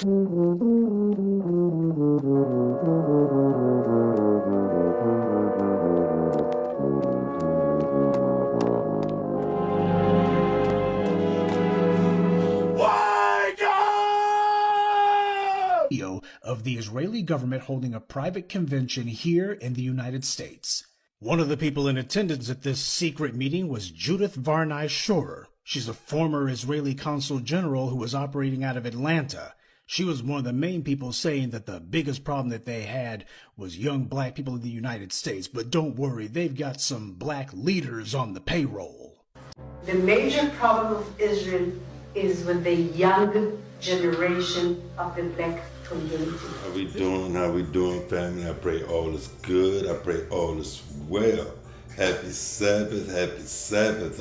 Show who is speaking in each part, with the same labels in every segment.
Speaker 1: Of the Israeli government holding a private convention here in the United States. One of the people in attendance at this secret meeting was Judith Varney Schorer. She's a former Israeli consul general who was operating out of Atlanta. She was one of the main people saying that the biggest problem that they had was young black people in the United States. But don't worry, they've got some black leaders on the payroll.
Speaker 2: The major problem of Israel is with the young generation of the black community.
Speaker 3: How we doing, family? I pray all is good. I pray all is well. Happy Sabbath,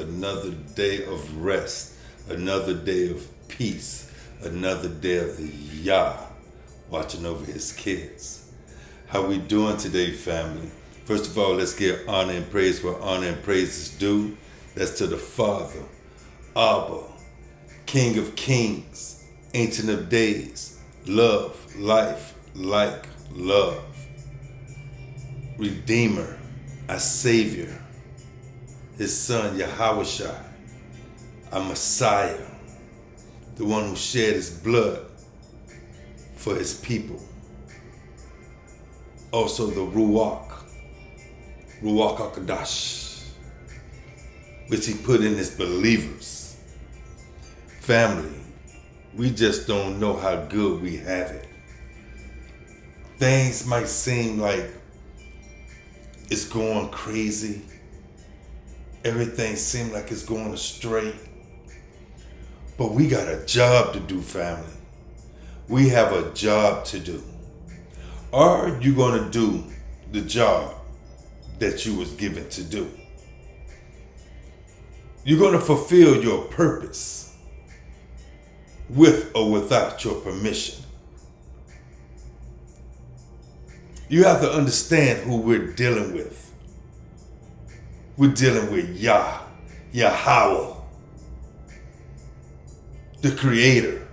Speaker 3: another day of rest, another day of peace, another day of the Yah watching over his kids. How we doing today, family? First of all, let's give honor and praise where honor and praise is due. That's to the Father, Abba, King of Kings, Ancient of Days, love, life, like, love, Redeemer, our Savior, his Son, Yahushua, our Messiah, the one who shed his blood for his people. Also the Ruach HaKodesh, which he put in his believers. Family, we just don't know how good we have it. Things might seem like it's going crazy. Everything seems like it's going astray. But we got a job to do, family. We have a job to do. Are you going to do the job that you was given to do? You're going to fulfill your purpose with or without your permission. You have to understand who we're dealing with. We're dealing with Yahweh, the Creator.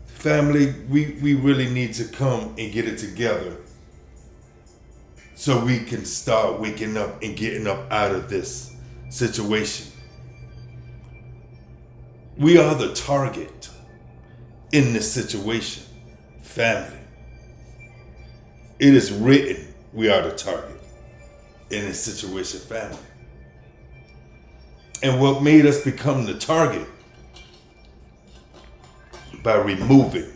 Speaker 3: Family, we really need to come and get it together so we can start waking up and getting up out of this situation. We are the target in this situation, family. It is written we are the target in this situation, family. And what made us become the target? By removing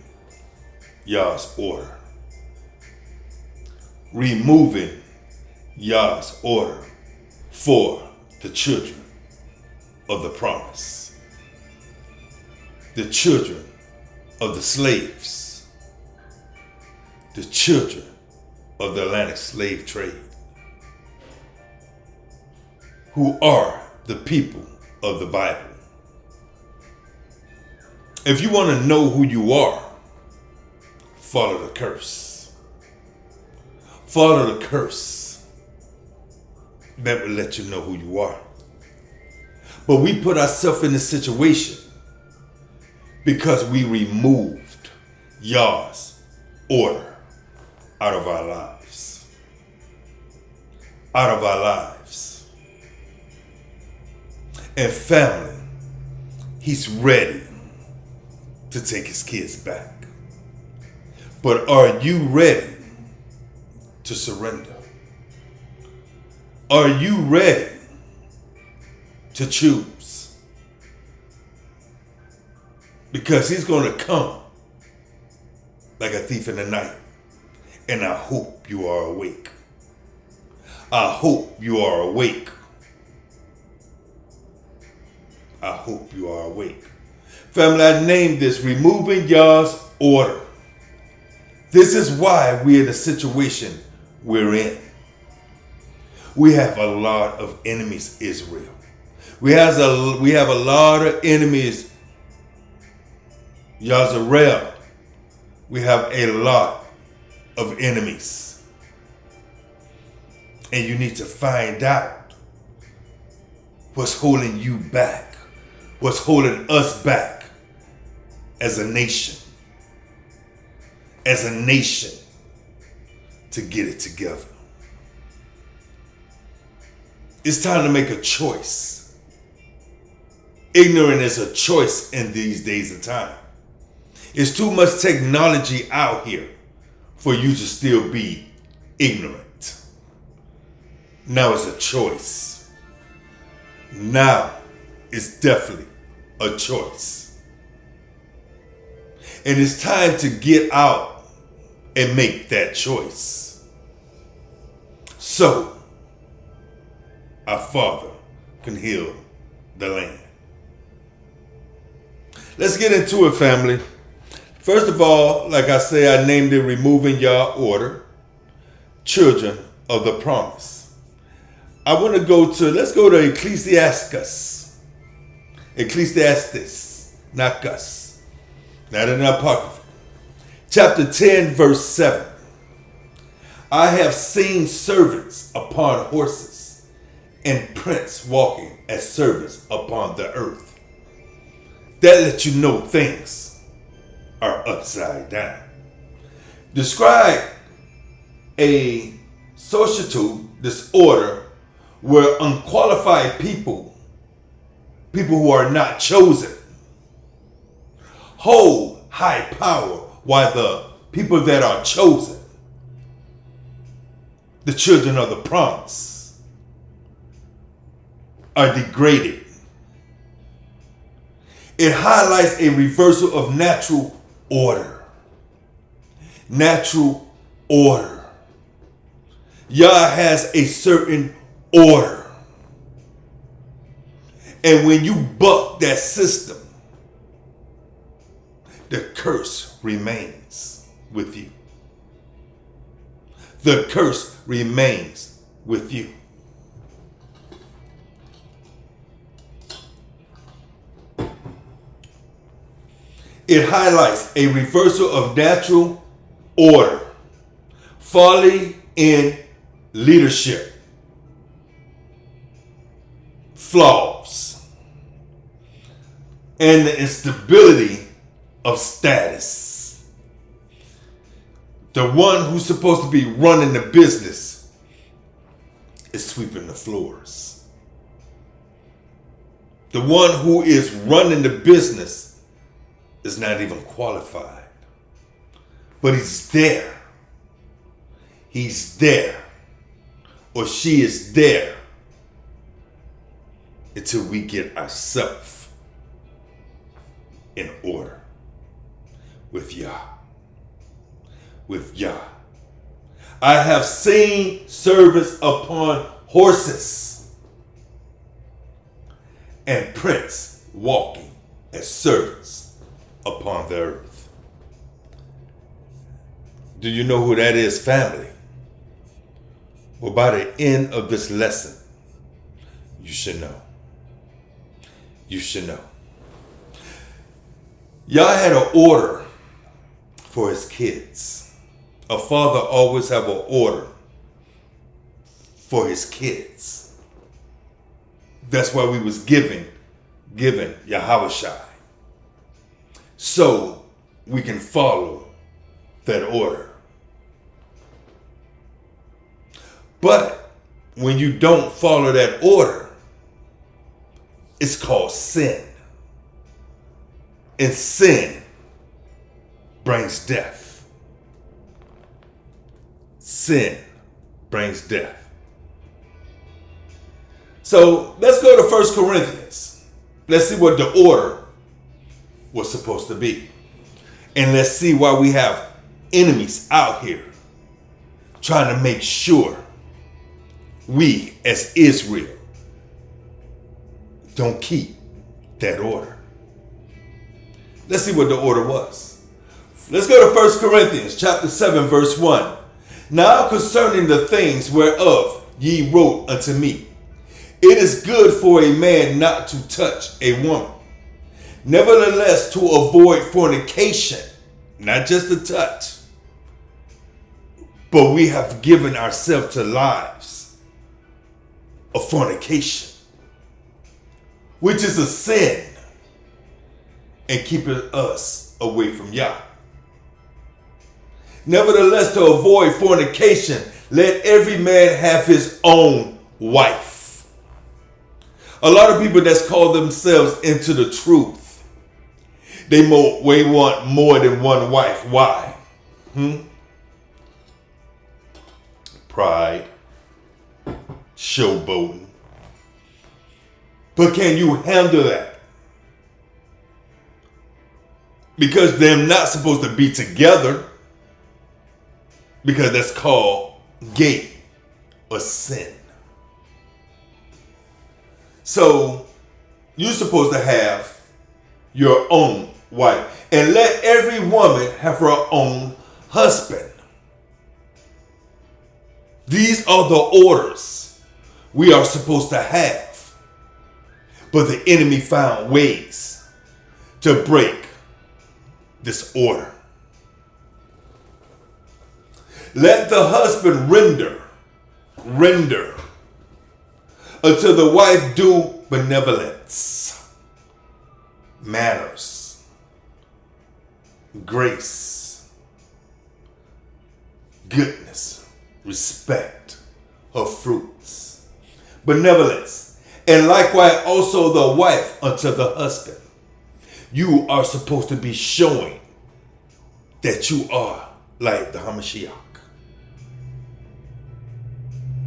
Speaker 3: Yah's order. Removing Yah's order for the children of the promise. The children of the slaves. The children of the Atlantic slave trade. Who are the people of the Bible. If you want to know who you are, follow the curse. Follow the curse. That will let you know who you are. But we put ourselves in this situation because we removed Yah's order out of our lives. Out of our lives. And family, he's ready to take his kids back. But are you ready to surrender? Are you ready to choose? Because he's going to come like a thief in the night. And I hope you are awake. I hope you are awake. I hope you are awake. Family, I named this Removing Yah's Order. This is why we're in the situation we're in. We have a lot of enemies, Israel. We have a lot of enemies, Yazarel. We have a lot of enemies. And you need to find out what's holding you back. what's holding us back as a nation. As a nation, to get it together. It's time to make a choice. Ignorant is a choice in these days and time. It's too much technology out here for you to still be ignorant. Now it's a choice. Now it's definitely a choice. And it's time to get out and make that choice, so our Father can heal the land. Let's get into it, family. First of all, like I say, I named it Removing Your Order, Children of the Promise. I want to let's go to Ecclesiastes, not Gus, not in the Apocrypha. Chapter 10, verse 7. I have seen servants upon horses and prince walking as servants upon the earth. That lets you know things are upside down. Describe a social disorder where unqualified people who are not chosen, hold high power, while the people that are chosen, the children of the promise, are degraded. It highlights a reversal of natural order. Natural order. Yah has a certain order. And when you buck that system, the curse remains with you. The curse remains with you. It highlights a reversal of natural order, folly in leadership, flaws, and the instability of status. The one who's supposed to be running the business is sweeping the floors. The one who is running the business is not even qualified. But he's there. He's there. Or she is there until we get ourselves in order. With Yah. With Yah. I have seen servants upon horses and prince walking as servants upon the earth. Do you know who that is, family? Well, by the end of this lesson, you should know. You should know. Yah had an order for his kids. A father always have an order for his kids. That's why we was given Yahushua, so we can follow that order. But when you don't follow that order, it's called sin. And sin brings death. Sin brings death. So let's go to 1 Corinthians. Let's see what the order was supposed to be. And let's see why we have enemies out here trying to make sure we as Israel don't keep that order. Let's see what the order was. Let's go to 1 Corinthians chapter 7, verse 1. Now concerning the things whereof ye wrote unto me, it is good for a man not to touch a woman. Nevertheless, to avoid fornication, not just a touch, but we have given ourselves to lives of fornication, which is a sin. and keeping us away from Yah. Nevertheless, to avoid fornication, let every man have his own wife. A lot of people that's called themselves into the truth, they want more than one wife. Why? Pride, showboating. But can you handle that? Because they're not supposed to be together, because that's called gay or sin. So you're supposed to have your own wife, and let every woman have her own husband. These are the orders we are supposed to have, but the enemy found ways to break this order. Let the husband render until the wife do benevolence, manners, grace, goodness, respect, her fruits, benevolence, and likewise also the wife unto the husband. You are supposed to be showing that you are like the Hamashiach.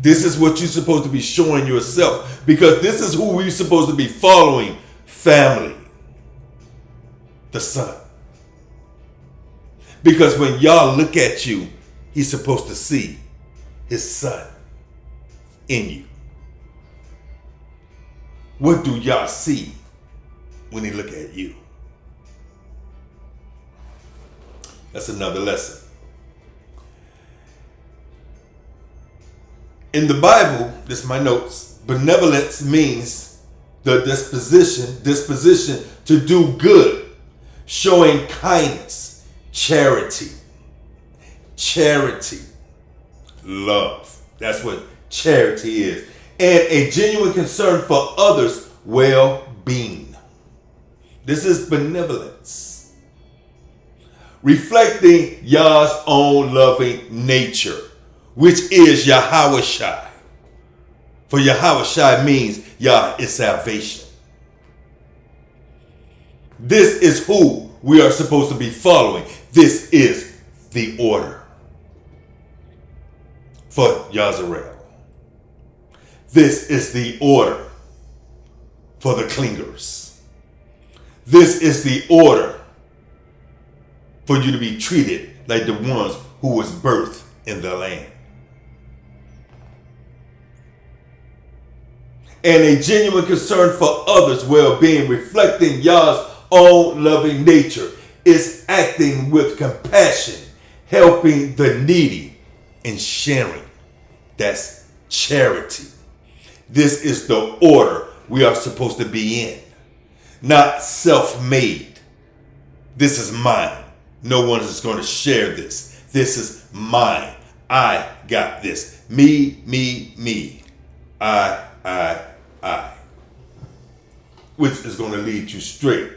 Speaker 3: This is what you're supposed to be showing yourself, because this is who we're supposed to be following: family, the son. Because when y'all look at you, he's supposed to see his son in you. What do y'all see when he look at you? That's another lesson. In the Bible, this is my notes, benevolence means the disposition to do good, showing kindness, charity, love. That's what charity is. And a genuine concern for others' well-being. This is benevolence. Reflecting Yah's own loving nature, which is Yahawashai. For Yahawashai means Yah is salvation. This is who we are supposed to be following. This is the order for Yazarel. This is the order for the clingers. This is the order for you to be treated like the ones who was birthed in the land. And a genuine concern for others' well-being, reflecting Yah's own loving nature, is acting with compassion, helping the needy, and sharing. That's charity. This is the order we are supposed to be in. Not self-made. This is mine. No one is going to share this. This is mine. I got this. Me, me, me. I. Which is going to lead you straight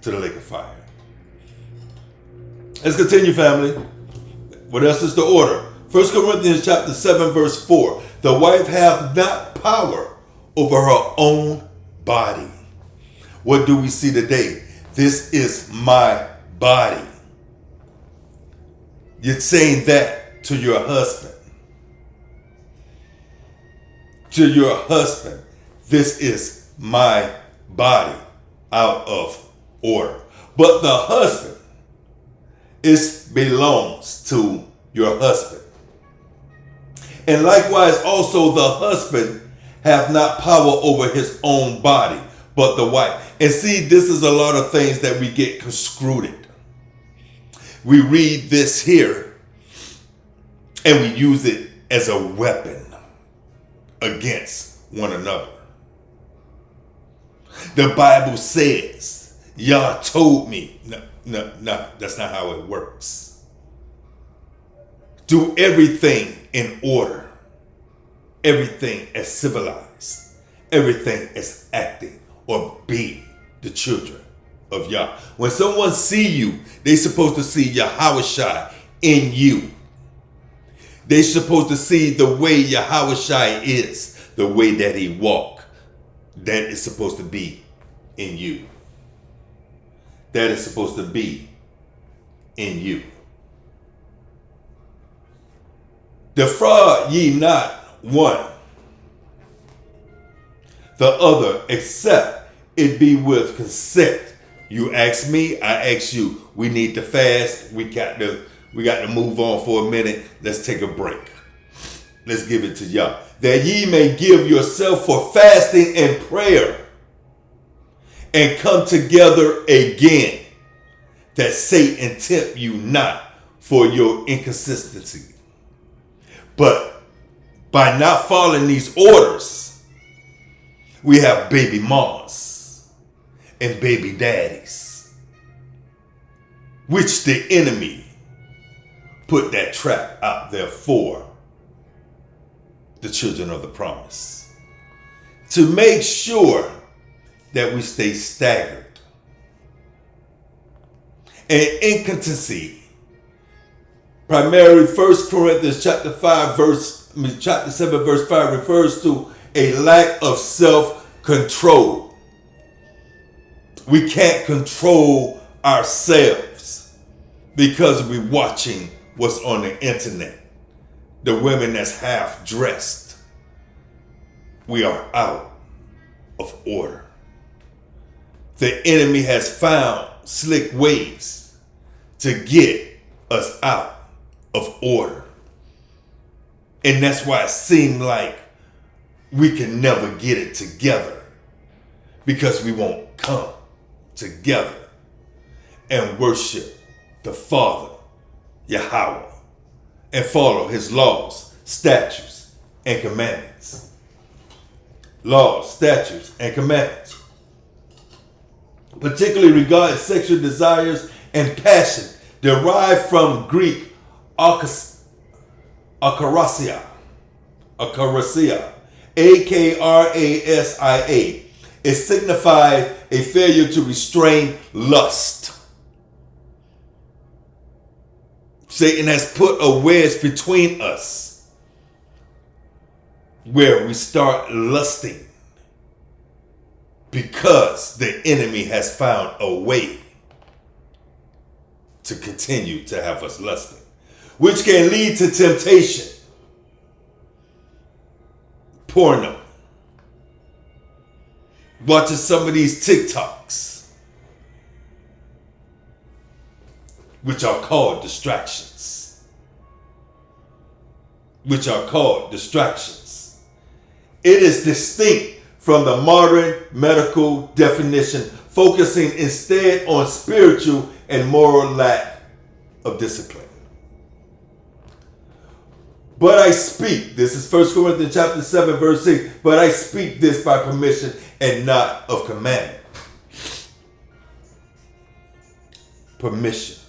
Speaker 3: to the lake of fire. Let's continue, family. What else is the order? 1 Corinthians chapter 7, verse 4. The wife hath not power over her own body. What do we see today? This is my body. You're saying that to your husband. To your husband. This is my body, out of order. But the husband, it belongs to your husband. And likewise also the husband hath not power over his own body, but the wife. And see, this is a lot of things that we get conscripted. We read this here and we use it as a weapon against one another. The Bible says, Yah told me. No, that's not how it works. Do everything in order. Everything as civilized. Everything as acting or being the children of Yah. When someone see you, they supposed to see Yahushua in you. They supposed to see the way Yahushua is, the way that he walk. That is supposed to be in you. That is supposed to be in you. Defraud ye not one, the other, except it be with consent. You ask me, I ask you. We need to fast. We got to move on for a minute. Let's take a break. Let's give it to y'all. That ye may give yourself for fasting and prayer, and come together again, that Satan tempt you not for your inconsistency. But by not following these orders, we have baby mamas and baby daddies, which the enemy put that trap out there for the children of the promise, to make sure that we stay staggered. And inconsistency, primarily 1 Corinthians chapter 7 verse 5 refers to a lack of self-control. We can't control ourselves because we're watching what's on the internet. The women that's half dressed. We are out of order. The enemy has found slick ways to get us out of order. And that's why it seems like we can never get it together, because we won't come together and worship the Father, Yahweh, and follow his laws, statutes, and commandments. Laws, statutes, and commandments. Particularly regarding sexual desires and passion, derived from Greek akarasia, akrasia. It signifies a failure to restrain lust. Satan has put a wedge between us where we start lusting because the enemy has found a way to continue to have us lusting, which can lead to temptation, porno, watching some of these TikToks, which are called distractions. It is distinct from the modern medical definition, focusing instead on spiritual and moral lack of discipline. But I speak, this is 1 Corinthians chapter 7, verse 6, but I speak this by permission and not of commandment. Permission.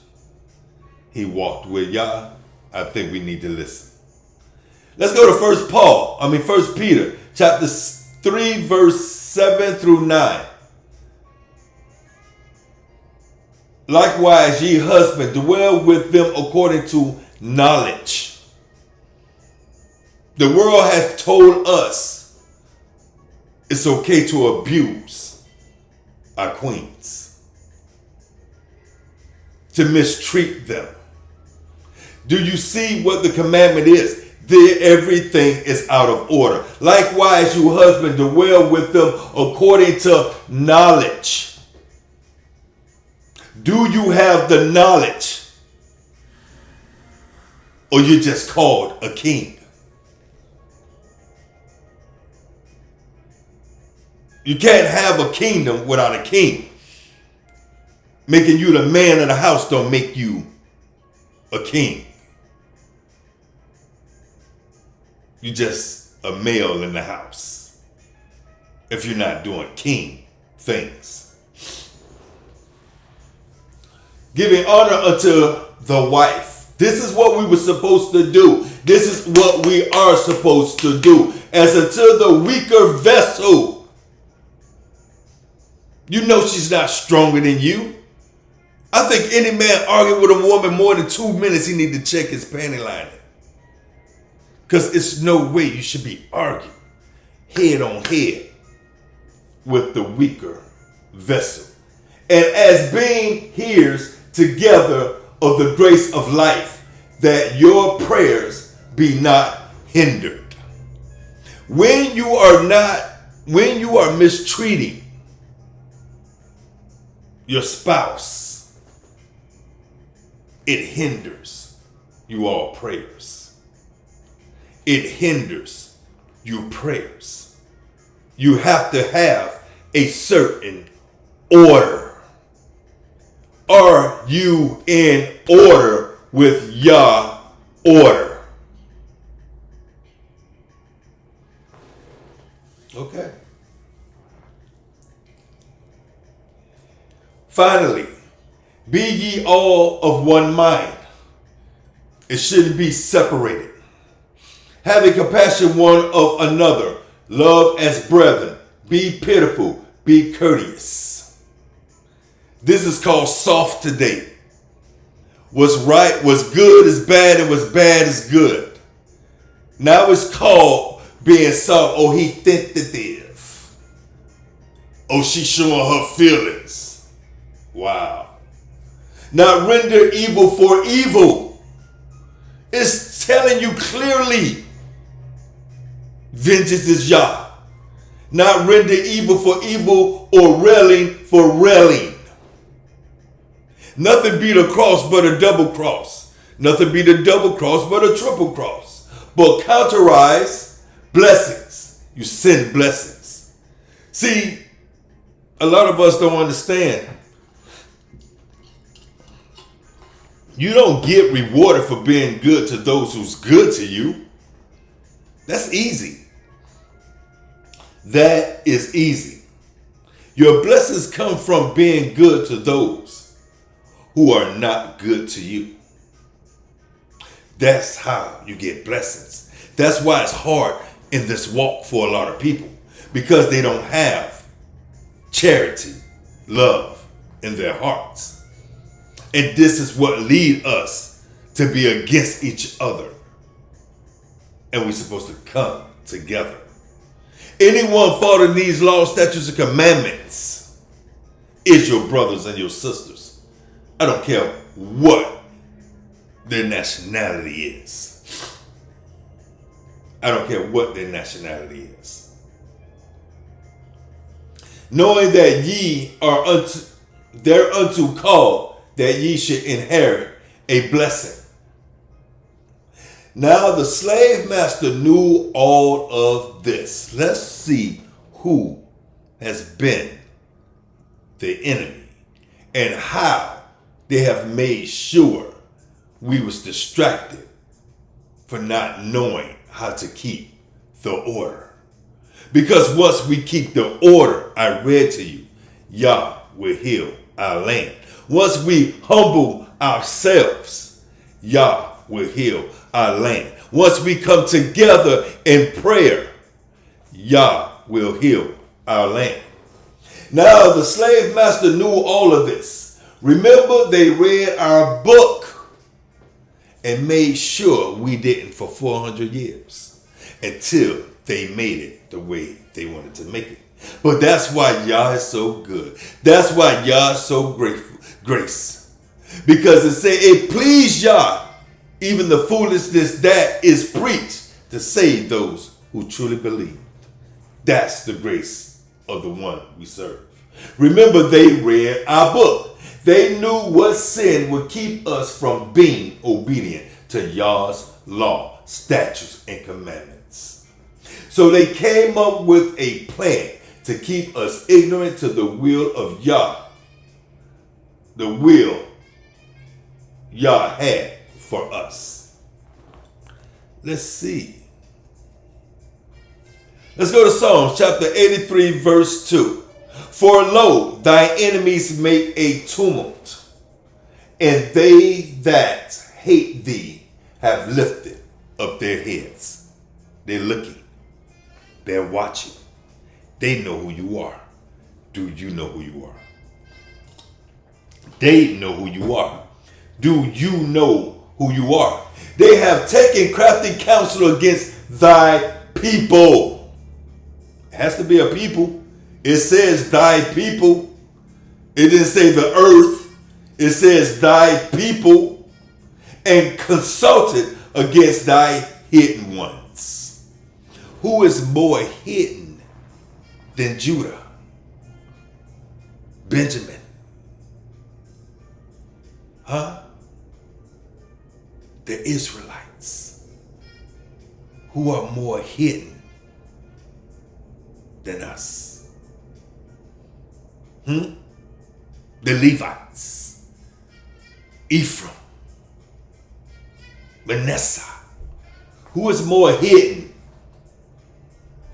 Speaker 3: He walked with Yah. I think we need to listen. Let's go to 1 Peter chapter 3, verse 7 through 9. Likewise, ye husbands, dwell with them according to knowledge. The world has told us it's okay to abuse our queens, to mistreat them. Do you see what the commandment is? Everything is out of order. Likewise, you husband, dwell with them according to knowledge. Do you have the knowledge? Or you're just called a king? You can't have a kingdom without a king. Making you the man of the house don't make you a king. You're just a male in the house if you're not doing king things. Giving honor unto the wife. This is what we were supposed to do. This is what we are supposed to do. As unto the weaker vessel. You know she's not stronger than you. I think any man arguing with a woman more than 2 minutes, he need to check his panty lining. Because it's no way you should be arguing head on head with the weaker vessel. And as being heirs together of the grace of life, that your prayers be not hindered. When you are mistreating your spouse, it hinders you all prayers. It hinders your prayers. You have to have a certain order. Are you in order with Yah order? Okay. Finally, be ye all of one mind. It shouldn't be separated. Having compassion one of another, love as brethren, be pitiful, be courteous. This is called soft today. What's right, what's good is bad, and what's bad is good. Now it's called being soft. Oh, he tentative. Oh, she's showing her feelings. Wow. Not render evil for evil. It's telling you clearly, vengeance is Yah. Not render evil for evil or railing for railing. Nothing beat a cross but a double cross. Nothing beat a double cross but a triple cross. But counterize blessings. You send blessings. See, a lot of us don't understand. You don't get rewarded for being good to those who's good to you. That's easy. That is easy. Your blessings come from being good to those who are not good to you. That's how you get blessings. That's why it's hard in this walk for a lot of people, because they don't have charity, love in their hearts. And this is what leads us to be against each other. And we're supposed to come together. Anyone following these laws, statutes, and commandments is your brothers and your sisters. I don't care what their nationality is. I don't care what their nationality is. Knowing that ye are thereunto called, that ye should inherit a blessing. Now the slave master knew all of this. Let's see who has been the enemy and how they have made sure we was distracted for not knowing how to keep the order. Because once we keep the order I read to you, Yah will heal our land. Once we humble ourselves, Yah will heal our land. Once we come together in prayer, Yah will heal our land. Now the slave master knew all of this. Remember, they read our book and made sure we didn't for 400 years until they made it the way they wanted to make it. But that's why Yah is so good. That's why Yah is so grace. Because it said it pleased Yah, even the foolishness that is preached, to save those who truly believe. That's the grace of the one we serve. Remember, they read our book. They knew what sin would keep us from being obedient to Yah's law, statutes, and commandments. So they came up with a plan to keep us ignorant to the will of Yah, the will Yah had for us. Let's see. Let's go to Psalms chapter 83, verse 2. For lo, thy enemies make a tumult, and they that hate thee have lifted up their heads. They're looking. They're watching. They know who you are. Do you know who you are? They know who you are. Do you know who you are? They have taken crafty counsel against thy people. It has to be a people. It says thy people. It didn't say the earth. It says thy people, and consulted against thy hidden ones. Who is more hidden than Judah? Benjamin. Huh? The Israelites, who are more hidden than us. The Levites, Ephraim, Manasseh, who is more hidden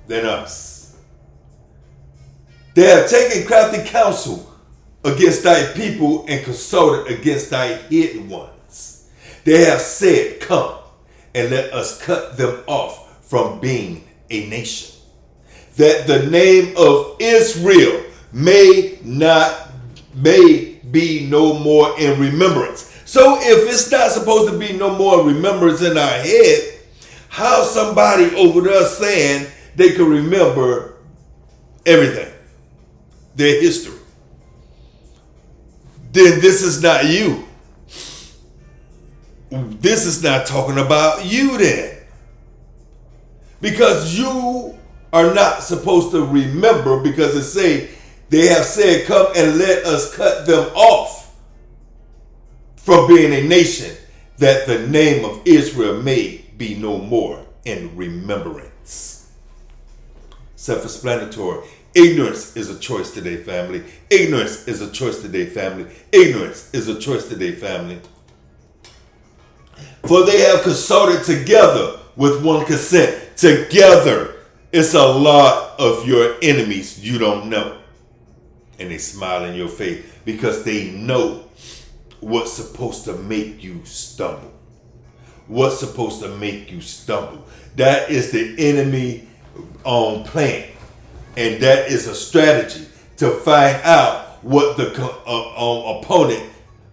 Speaker 3: than us. They have taken crafty counsel against thy people and consulted against thy hidden ones. They have said, come and let us cut them off from being a nation, that the name of Israel may be no more in remembrance. So if it's not supposed to be no more remembrance in our head, how somebody over there saying they can remember everything, their history? Then this is not you. This is not talking about you then. Because you are not supposed to remember, because it say they have said, come and let us cut them off from being a nation, that the name of Israel may be no more in remembrance. Self-explanatory. Ignorance is a choice today, family. Ignorance is a choice today, family. Ignorance is a choice today, family. For they have consulted together with one consent. Together. It's a lot of your enemies you don't know. And they smile in your face because they know what's supposed to make you stumble. What's supposed to make you stumble. That is the enemy plan. And that is a strategy to find out what the opponent,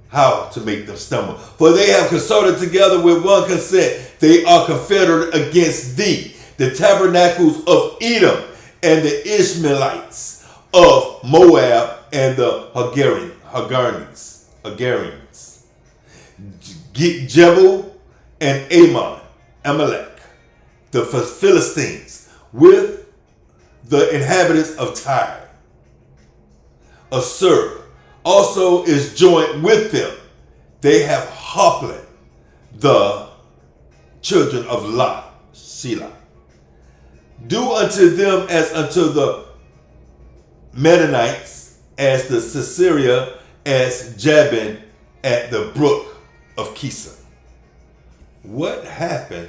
Speaker 3: how to make them stumble. For they have consulted together with one consent. They are confederate against thee, the tabernacles of Edom, and the Ishmaelites of Moab, and the Hagarians, Jebel and Amalek, the Philistines, with the inhabitants of Tyre. Assur also is joined with them. They have Hoplan, the children of Lot, Shelah. Do unto them as unto the Mennonites, as the Sisera, as Jabin at the brook of Kisa. What happened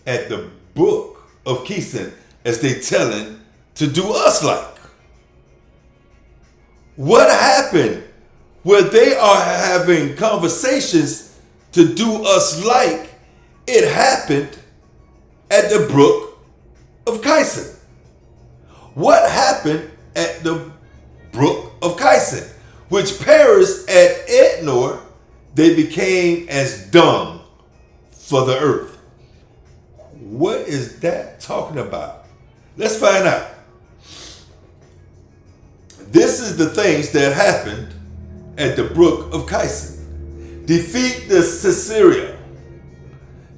Speaker 3: at the brook of Kisa as they telling to do us like? What happened where they are having conversations to do us like? It happened at the brook of Kison. What happened at the brook of Kison? Which perished at Etnor, they became as dung for the earth. What is that talking about? Let's find out. This is the things that happened at the brook of Kison. Defeat the Sisera.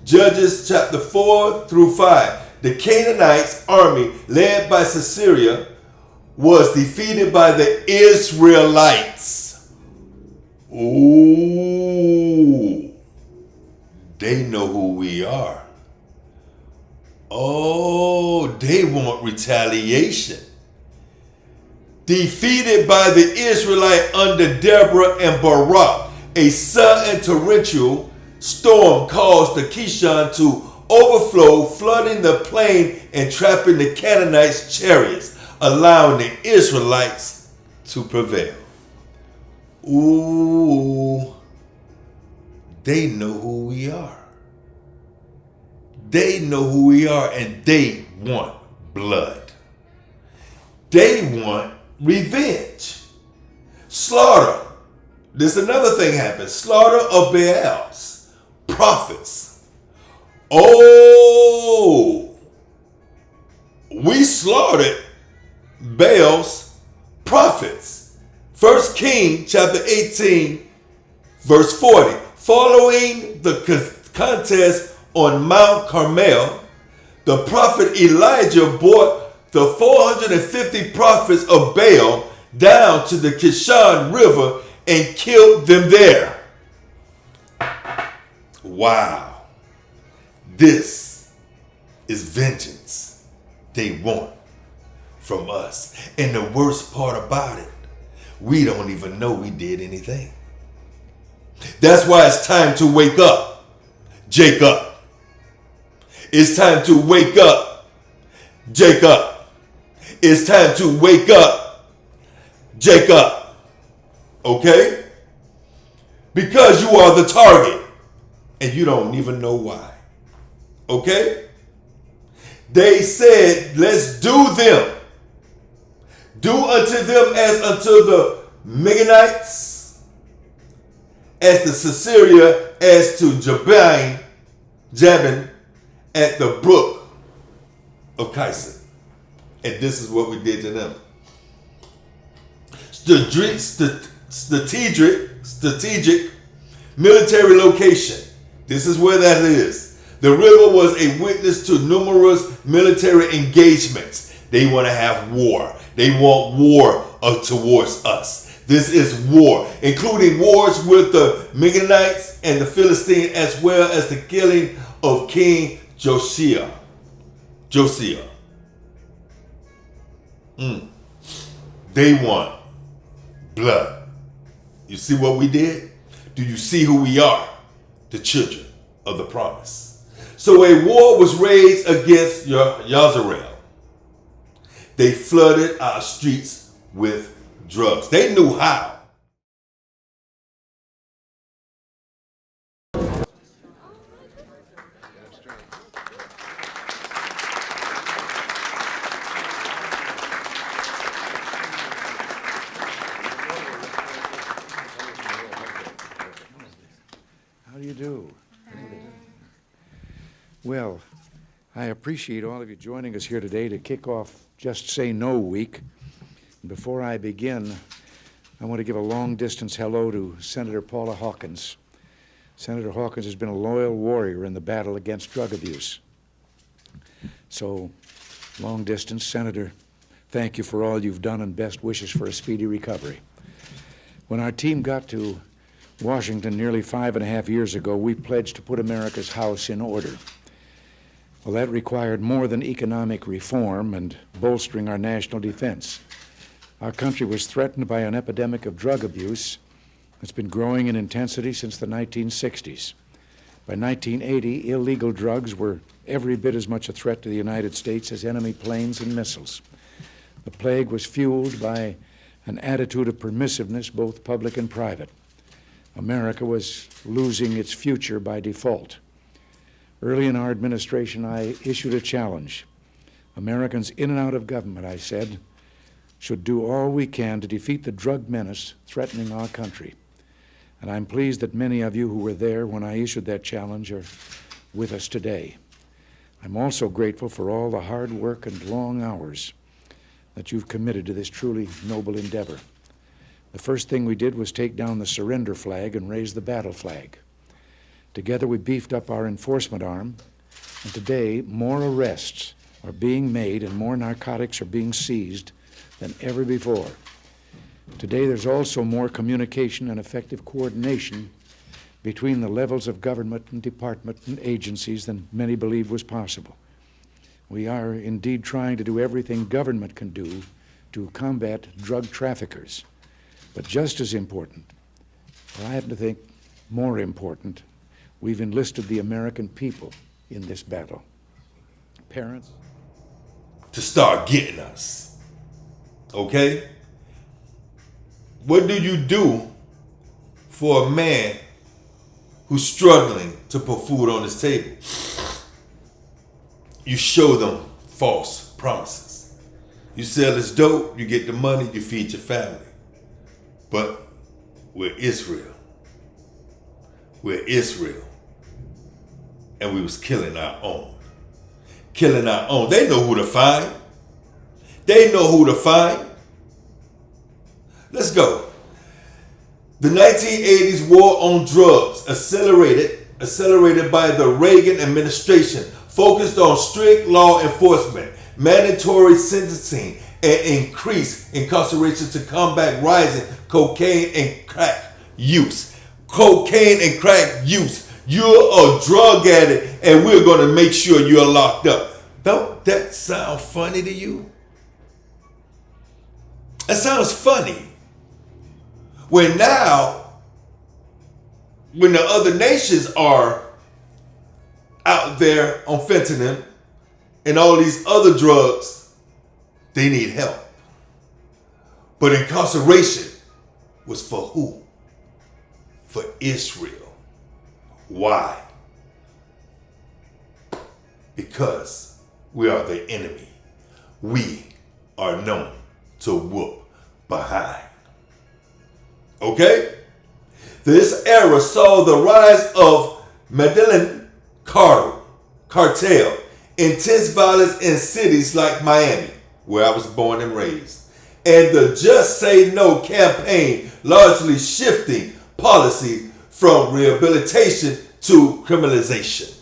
Speaker 3: Judges chapter 4 through 5. The Canaanites army led by Sisera was defeated by the Israelites. Ooh, they know who we are. Oh, they want retaliation. Defeated by the Israelite under Deborah and Barak, a sudden torrential storm caused the Kishon to overflow, flooding the plain and trapping the Canaanites' chariots, allowing the Israelites to prevail. Ooh, they know who we are. They know who we are, and they want blood. They want revenge. Slaughter. This another thing happened. Slaughter of Baal's prophets. Oh, we slaughtered Baal's prophets. 1 King chapter 18, verse 40. Following the contest on Mount Carmel, the prophet Elijah brought the 450 prophets of Baal down to the Kishon River and killed them there. Wow. This is vengeance they want from us. And the worst part about it, we don't even know we did anything. That's why it's time to wake up, Jacob. It's time to wake up, Jacob. It's time to wake up, Jacob. Okay? Because you are the target and you don't even know why. Okay? They said, let's do them. Do unto them as unto the Midianites, as to Sisera, as to Jabin at the brook of Kison. And this is what we did to them. Strategic military location. This is where that is. The river was a witness to numerous military engagements. They want to have war. They want war towards us. This is war, including wars with the Midianites and the Philistines, as well as the killing of King Josiah. They want blood. You see what we did? Do you see who we are? The children of the promise. So a war was raised against Yazarel. They flooded our streets with drugs. They knew how.
Speaker 4: How do you do? Well, I appreciate all of you joining us here today to kick off Just Say No Week. Before I begin, I want to give a long-distance hello to Senator Paula Hawkins. Senator Hawkins has been a loyal warrior in the battle against drug abuse. So, long distance, Senator, thank you for all you've done and best wishes for a speedy recovery. When our team got to Washington nearly 5.5 years ago, we pledged to put America's house in order. Well, that required more than economic reform and bolstering our national defense. Our country was threatened by an epidemic of drug abuse that's been growing in intensity since the 1960s. By 1980, illegal drugs were every bit as much a threat to the United States as enemy planes and missiles. The plague was fueled by an attitude of permissiveness, both public and private. America was losing its future by default. Early in our administration, I issued a challenge. Americans in and out of government, I said, should do all we can to defeat the drug menace threatening our country. And I'm pleased that many of you who were there when I issued that challenge are with us today. I'm also grateful for all the hard work and long hours that you've committed to this truly noble endeavor. The first thing we did was take down the surrender flag and raise the battle flag. Together we beefed up our enforcement arm, and today more arrests are being made and more narcotics are being seized than ever before. Today there's also more communication and effective coordination between the levels of government and department and agencies than many believed was possible. We are indeed trying to do everything government can do to combat drug traffickers. But just as important, or I happen to think more important, we've enlisted the American people in this battle. Parents?
Speaker 3: To start getting us. Okay? What do you do for a man who's struggling to put food on his table? You show them false promises. You sell this dope, you get the money, you feed your family. But we're Israel. We're Israel. And we was killing our own. Killing our own. They know who to find. They know who to find. Let's go. The 1980s war on drugs, accelerated by the Reagan administration, focused on strict law enforcement, mandatory sentencing, and increased incarceration to combat rising cocaine and crack use. Cocaine and crack use. You're a drug addict, and we're going to make sure you're locked up. Don't that sound funny to you? That sounds funny. When now, when the other nations are out there on fentanyl and all these other drugs, they need help. But incarceration was for who? For Israel. Why? Because we are the enemy. We are known to whoop behind. Okay? This era saw the rise of Medellin cartel, intense violence in cities like Miami, where I was born and raised, and the Just Say No campaign largely shifting policy from rehabilitation to criminalization.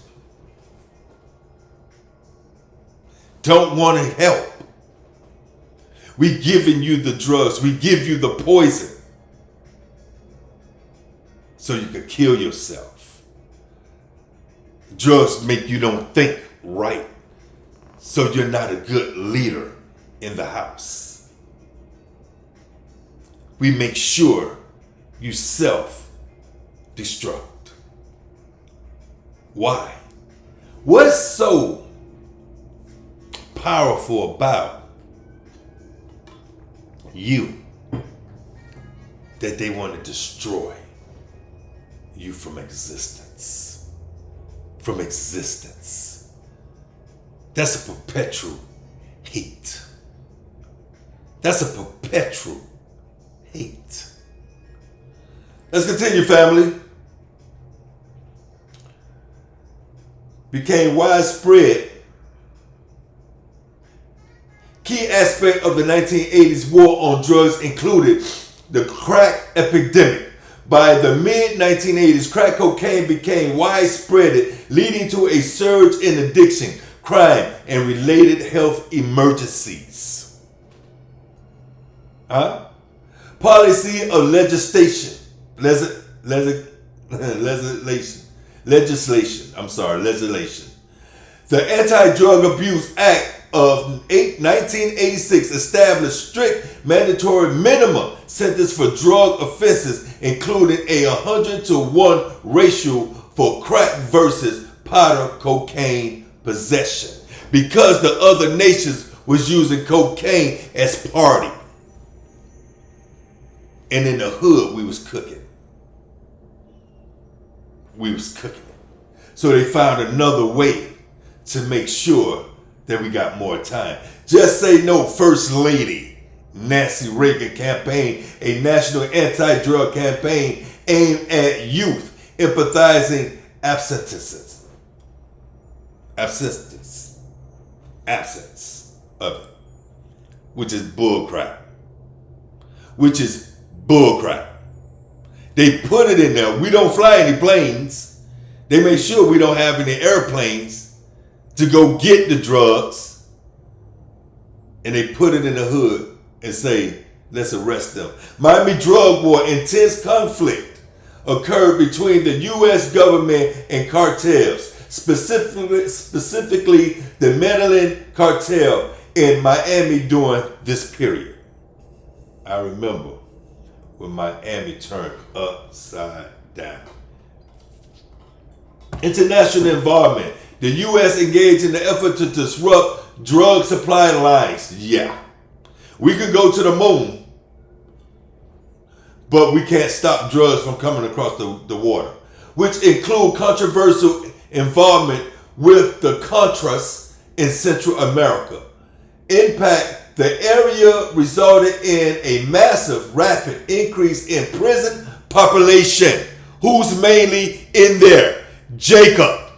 Speaker 3: Don't want to help. We giving you the drugs. We give you the poison so you can kill yourself. Drugs make you don't think right, so you're not a good leader in the house. We make sure you self-destruct. Why? What's so powerful about you that they want to destroy you from existence? From existence. That's a perpetual hate. That's a perpetual hate. Let's continue, family. Became widespread. Key aspect of the 1980s war on drugs included the crack epidemic. By the mid-1980s, crack cocaine became widespread, leading to a surge in addiction, crime, and related health emergencies. Policy of legislation. The Anti-Drug Abuse Act of 1986 established strict mandatory minimum sentence for drug offenses, including a 100-to-1 ratio for crack versus powder cocaine possession, because the other nations was using cocaine as party. And in the hood, we was cooking. So they found another way to make sure that we got more time. Just Say No First Lady Nancy Reagan campaign, a national anti-drug campaign aimed at youth, empathizing absence of it, which is bullcrap. They put it in there. We don't fly any planes. They make sure we don't have any airplanes to go get the drugs. And they put it in the hood and say, let's arrest them. Miami drug war, intense conflict occurred between the U.S. government and cartels, specifically the Medellin cartel in Miami during this period. I remember when Miami turned upside down. International involvement. The U.S. engaged in the effort to disrupt drug supply lines. Yeah. We could go to the moon, but we can't stop drugs from coming across the water, which include controversial involvement with the Contras in Central America. Impact The area resulted in a massive, rapid increase in prison population. Who's mainly in there? Jacob.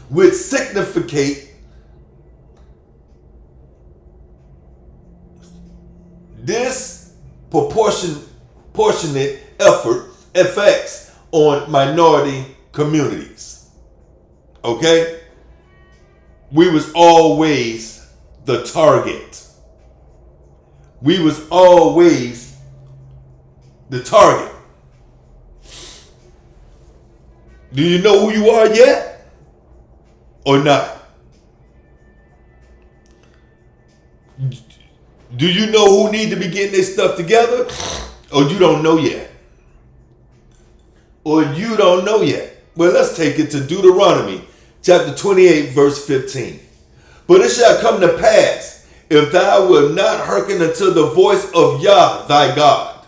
Speaker 3: Which significate this proportionate effects on minority communities. Okay? We was always the target. We was always the target. Do you know who you are yet? Or not? Do you know who need to be getting their stuff together? Or you don't know yet? Or you don't know yet? Well, let's take it to Deuteronomy chapter 28, verse 15. But it shall come to pass, if thou wilt not hearken unto the voice of Yah thy God,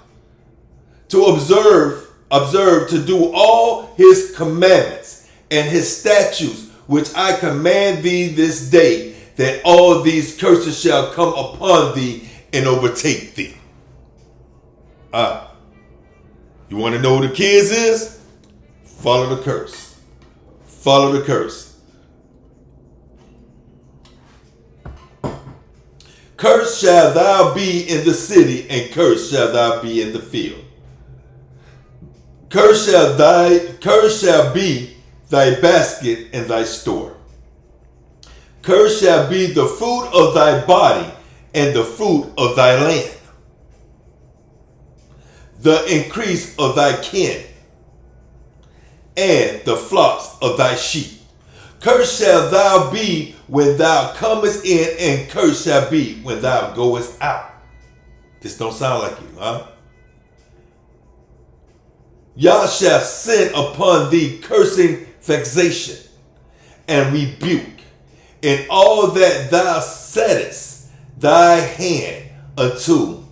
Speaker 3: to observe to do all his commandments and his statutes, which I command thee this day, that all these curses shall come upon thee and overtake thee. You want to know who the kids is? Follow the curse. Follow the curse. Cursed shall thou be in the city, and cursed shall thou be in the field. Cursed shall be thy basket and thy store. Cursed shall be the fruit of thy body and the fruit of thy land, the increase of thy kin, and the flocks of thy sheep. Cursed shall thou be when thou comest in, and cursed shall be when thou goest out. This don't sound like you, huh? Yah shall send upon thee cursing, vexation, and rebuke, in all that thou settest thy hand unto,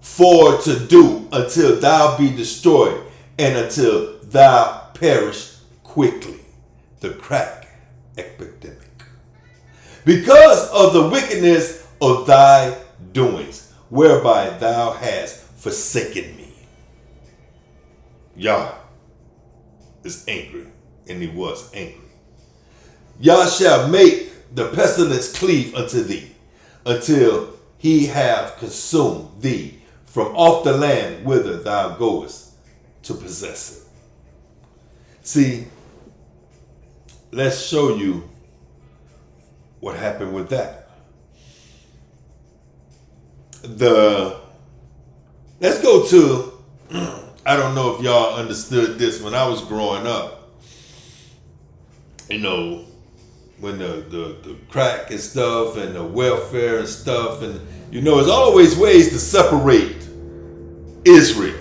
Speaker 3: for to do, until thou be destroyed, and until thou perish quickly. The crack epidemic. Because of the wickedness of thy doings, whereby thou hast forsaken me. Yah is angry, and he was angry. Yah shall make the pestilence cleave unto thee, until he have consumed thee from off the land whither thou goest to possess it. See, let's show you what happened with that. Let's go to, I don't know if y'all understood this when I was growing up. You know, when the crack and stuff and the welfare and stuff, and you know, there's always ways to separate Israel.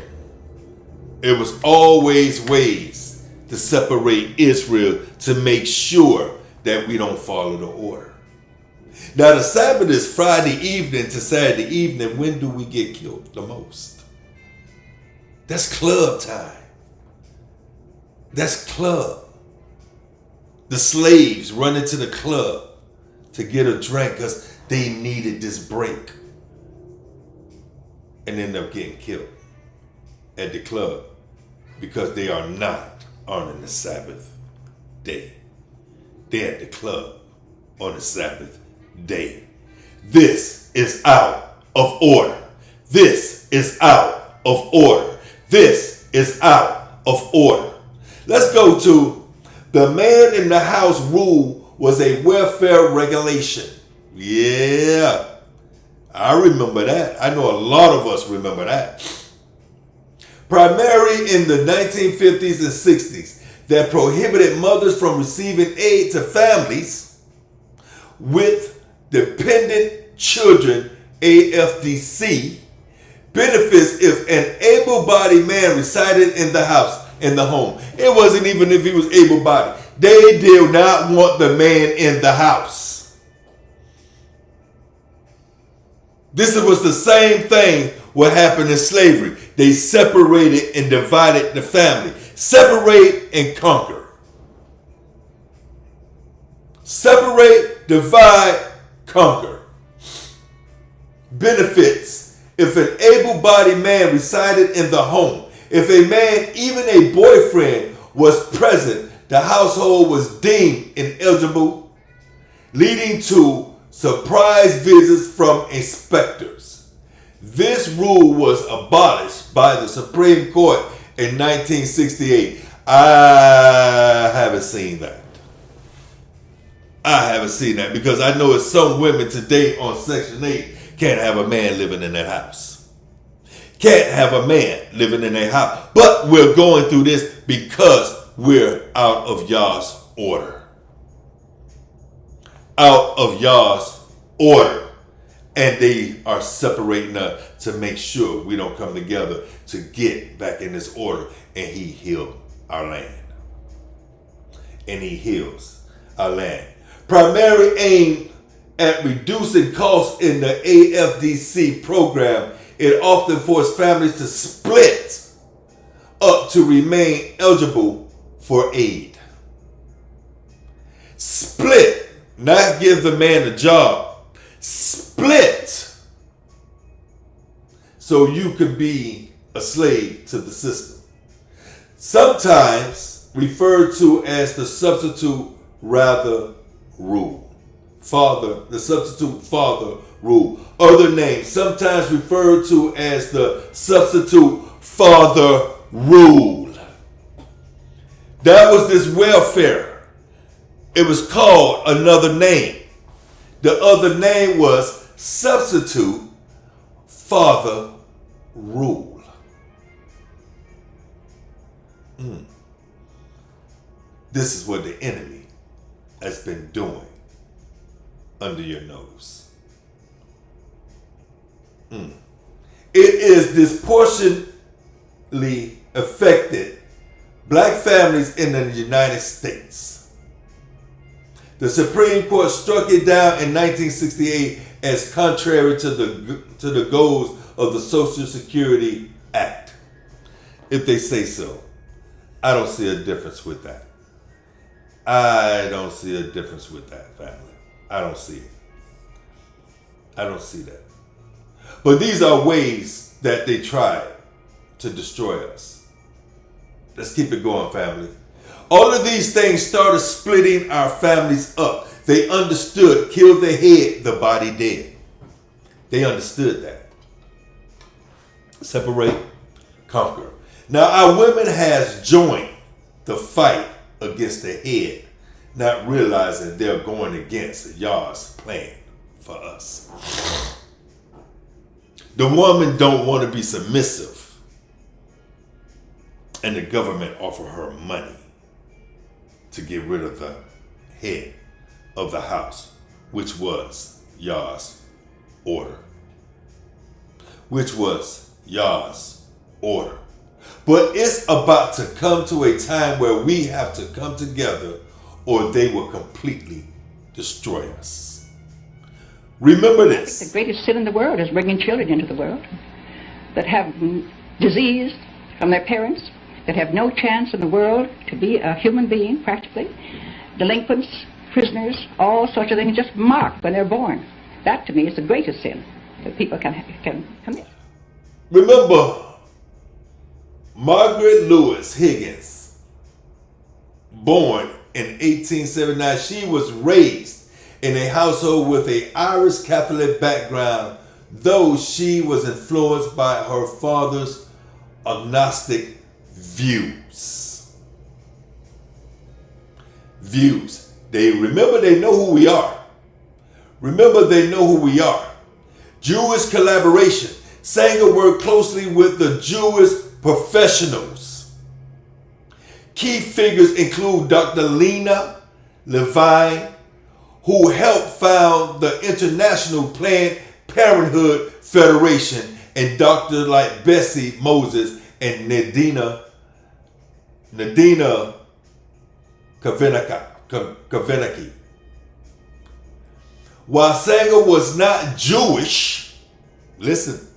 Speaker 3: It was always ways to separate Israel to make sure that we don't follow the order. Now, the Sabbath is Friday evening to Saturday evening. When do we get killed the most? That's club time. That's club. The slaves run into the club to get a drink because they needed this break and end up getting killed at the club because they are not honoring the Sabbath day. They're at the club on the Sabbath day. This is out of order. This is out of order. This is out of order. Let's go to the man in the house rule was a welfare regulation. Yeah, I remember that. I know a lot of us remember that. Primarily in the 1950s and 60s, that prohibited mothers from receiving aid to families with dependent children, AFDC, benefits if an able-bodied man resided in the house, in the home. It wasn't even if he was able-bodied. They did not want the man in the house. This was the same thing what happened in slavery. They separated and divided the family. Separate and conquer. Separate, divide, conquer. Benefits. If an able-bodied man resided in the home, if a man, even a boyfriend, was present, the household was deemed ineligible, leading to surprise visits from inspectors. This rule was abolished by the Supreme Court in 1968. I haven't seen that. I haven't seen that because I know it's some women today on Section 8 can't have a man living in their house. Can't have a man living in their house. But we're going through this because we're out of y'all's order. Out of y'all's order. And they are separating us to make sure we don't come together to get back in this order. And he healed our land. And he heals our land. Primary aim at reducing costs in the AFDC program, it often forced families to split up to remain eligible for aid. Split, not give the man a job. Split so you could be a slave to the system. Sometimes referred to as the substitute rather rule. The substitute father rule. Other names, sometimes referred to as the substitute father rule. That was this welfare. It was called another name. The other name was substitute father rule. This is what the enemy has been doing under your nose. It is disproportionately affected black families in the United States. The Supreme Court struck it down in 1968 as contrary to the goals of the Social Security Act. If they say so, I don't see a difference with that. I don't see a difference with that, family. I don't see it. I don't see that. But these are ways that they tried to destroy us. Let's keep it going, family. All of these things started splitting our families up. They understood, kill the head, the body dead. They understood that. Separate, conquer. Now our women has joined the fight against the head, not realizing they're going against y'all's plan for us. The woman don't want to be submissive, and the government offer her money to get rid of the head of the house, which was y'all's order. Which was y'all's order. But it's about to come to a time where we have to come together or they will completely destroy us. Remember this.
Speaker 5: The greatest sin in the world is bringing children into the world that have disease from their parents, that have no chance in the world to be a human being, practically. Delinquents, prisoners, all sorts of things just marked when they're born. That, to me, is the greatest sin that people can commit.
Speaker 3: Remember, Margaret Lewis Higgins, born in 1879, she was raised in a household with an Irish Catholic background, though she was influenced by her father's agnostic views. They know who we are. Remember, they know who we are. Jewish collaboration. Sanger worked closely with the Jewish professionals. Key figures include Dr. Lena Levine, who helped found the International Planned Parenthood Federation, and Dr. like Bessie Moses and Nadina Kavenaki. While Sanger was not Jewish, listen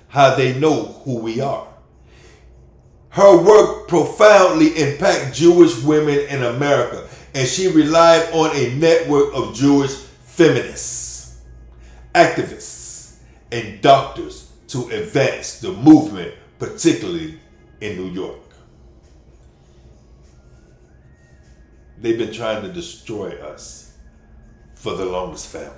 Speaker 3: how they know who we are. Her work profoundly impacted Jewish women in America, and she relied on a network of Jewish feminists, activists, and doctors to advance the movement, particularly in New York. They've been trying to destroy us for the longest, family.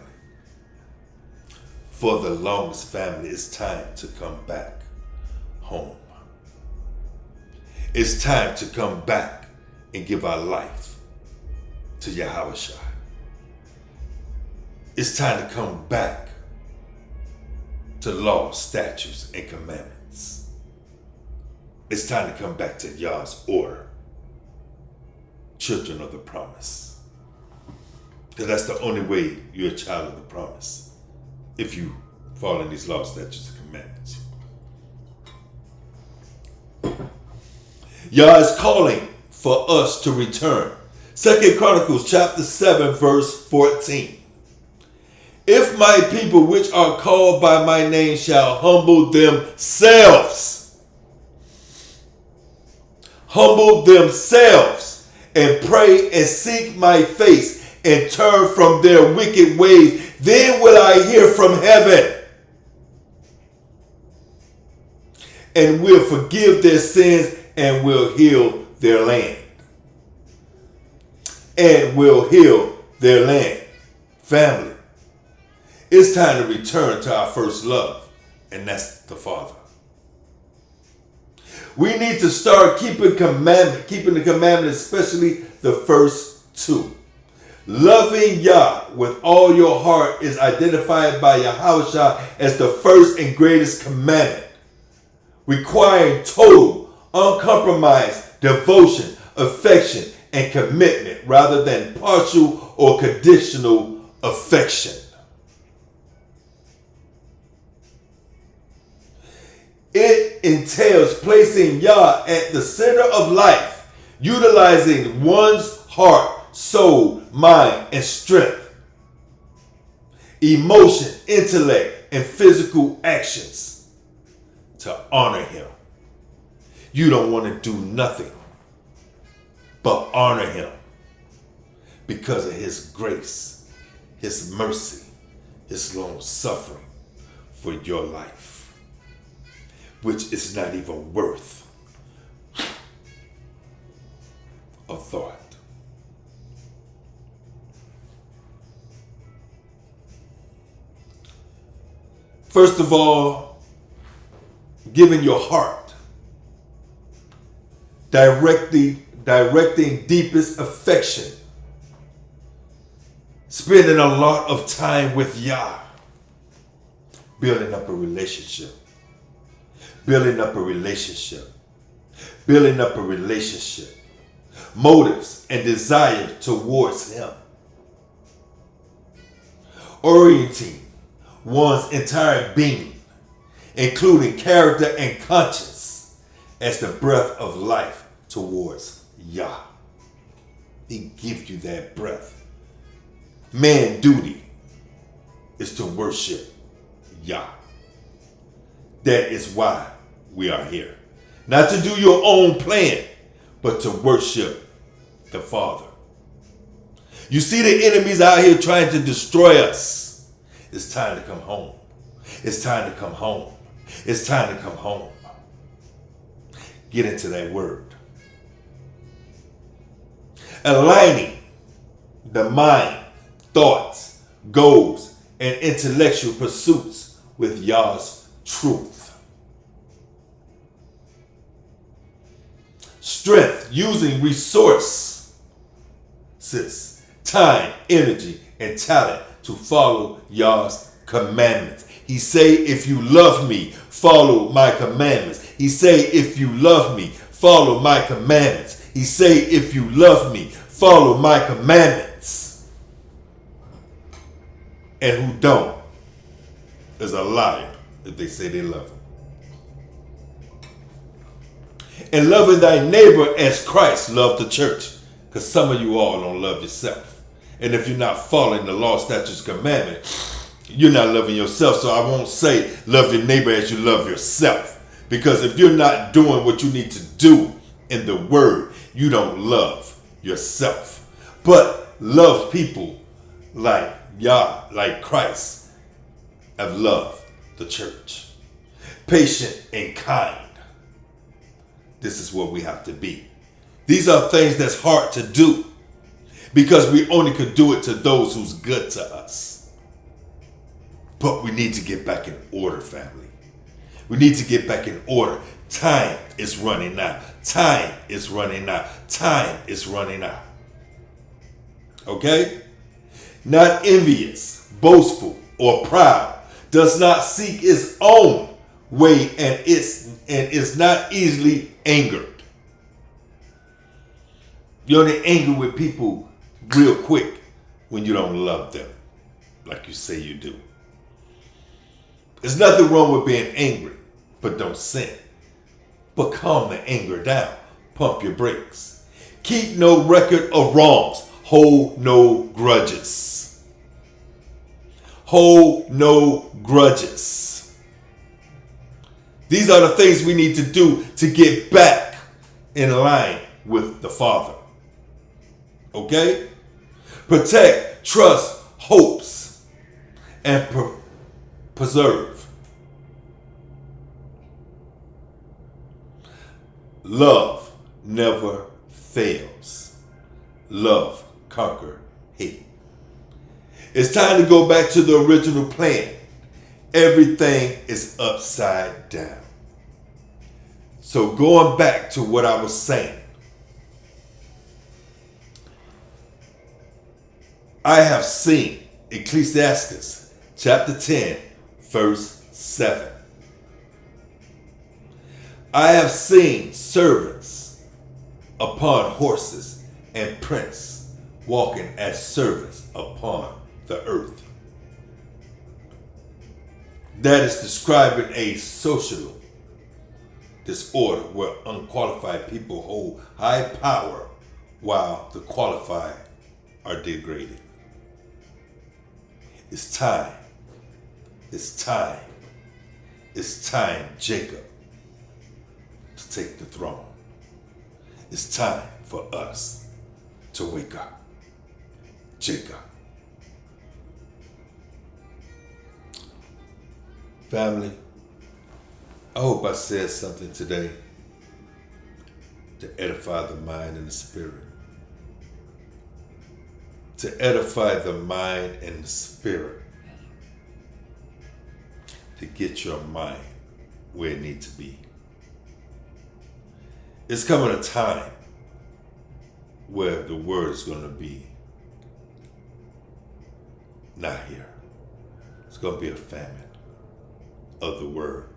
Speaker 3: For the longest, family, it's time to come back home. It's time to come back and give our life to Yahushua. It's time to come back to laws, statutes, and commandments. It's time to come back to Yah's order. Children of the promise. Because that's the only way you're a child of the promise. If you follow in these laws, statutes, and commandments. Yah is calling for us to return. 2 Chronicles chapter 7 verse 14. If my people which are called by my name shall humble themselves and pray and seek my face and turn from their wicked ways, then will I hear from heaven and will forgive their sins and will heal their land. And will heal their land. Family, it's time to return to our first love, and that's the Father. We need to start keeping the commandment, especially the first two. Loving Yah with all your heart is identified by Yahushua as the first and greatest commandment, requiring total, uncompromised devotion, affection, and commitment rather than partial or conditional affection. It entails placing Yah at the center of life, utilizing one's heart, soul, mind, and strength, emotion, intellect, and physical actions to honor Him. You don't want to do nothing but honor Him because of His grace, His mercy, His long suffering for your life, which is not even worth a thought. First of all, giving your heart, directing deepest affection, spending a lot of time with Yah, building up a relationship, motives and desire towards Him, orienting one's entire being, including character and conscience, as the breath of life towards Yah. He gives you that breath. Man's duty is to worship Yah. That is why we are here. Not to do your own plan, but to worship the Father. You see the enemies out here trying to destroy us. It's time to come home. It's time to come home. It's time to come home. Get into that word. Aligning the mind, thoughts, goals, and intellectual pursuits with Yah's truth. Strength, using resources, time, energy, and talent to follow Yah's commandments. He say, if you love me, follow my commandments. He say, if you love me, follow my commandments. He say, if you love me, follow my commandments. And who don't is a liar if they say they love him. And loving thy neighbor as Christ loved the church. Because some of you all don't love yourself. And if you're not following the law, statutes, commandment, you're not loving yourself. So I won't say love your neighbor as you love yourself. Because if you're not doing what you need to do in the word, you don't love yourself. But love people like Yah, like Christ, have loved the church. Patient and kind. This is what we have to be. These are things that's hard to do because we only could do it to those who's good to us. But we need to get back in order, family. We need to get back in order. Time is running out. Time is running out. Time is running out. Okay? Not envious, boastful, or proud, does not seek its own way, and is not easily angered. You're only angry with people real quick when you don't love them like you say you do. There's nothing wrong with being angry, but don't sin. But calm the anger down. Pump your brakes. Keep no record of wrongs. Hold no grudges. Hold no grudges. These are the things we need to do to get back in line with the Father. Okay? Protect, trust, hopes, and preserve. Love never fails. Love conquers hate. It's time to go back to the original plan. Everything is upside down. So going back to what I was saying, I have seen Ecclesiastes chapter 10, verse 7. I have seen servants upon horses and princes walking as servants upon the earth. That is describing a social disorder where unqualified people hold high power while the qualified are degraded. It's time. It's time. It's time, Jacob, to take the throne. It's time for us to wake up. Jacob. Family, I hope I said something today to edify the mind and the spirit. To edify the mind and the spirit. To get your mind where it needs to be. It's coming a time where the word is going to be not here. It's going to be a famine of the word.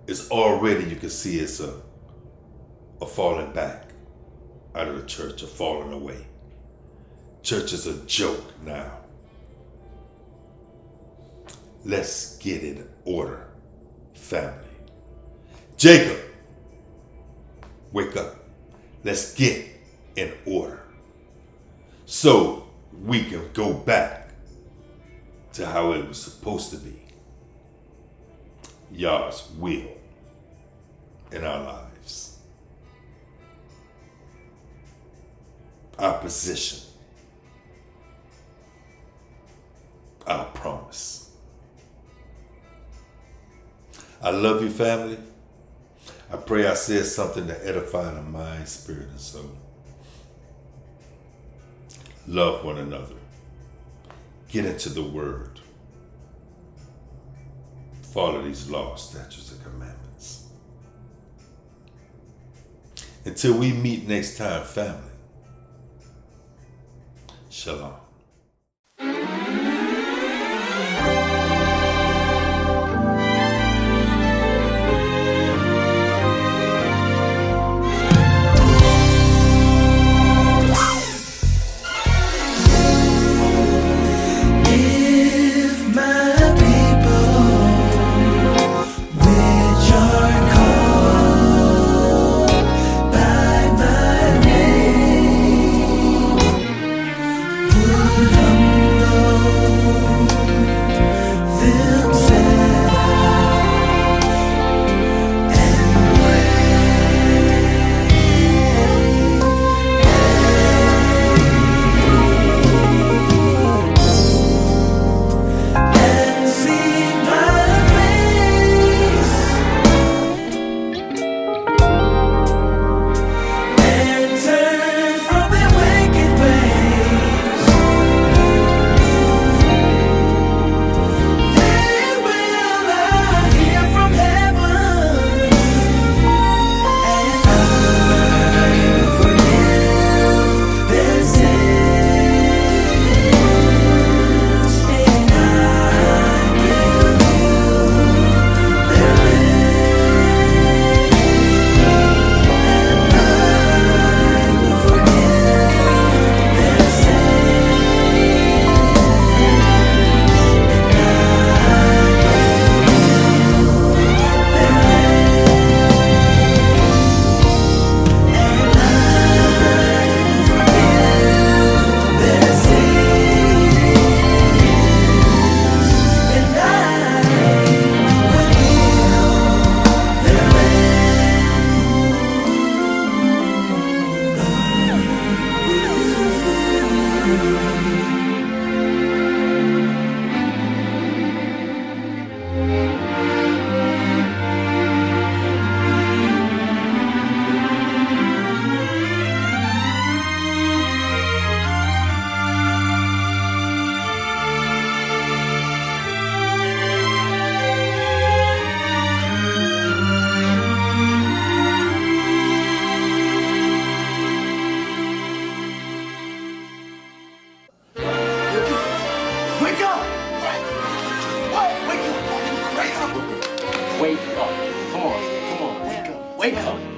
Speaker 3: It's already, you can see it's a falling back out of the church, a falling away. Church is a joke now. Let's get it in order, family. Jacob, wake up. Let's get in order so we can go back to how it was supposed to be. Yah's will in our lives. Our position. Our promise. I love you, family. I pray I said something to edify the mind, spirit, and soul. Love one another. Get into the word. Follow these laws, statutes, and commandments. Until we meet next time, family. Shalom.
Speaker 6: Would wake up.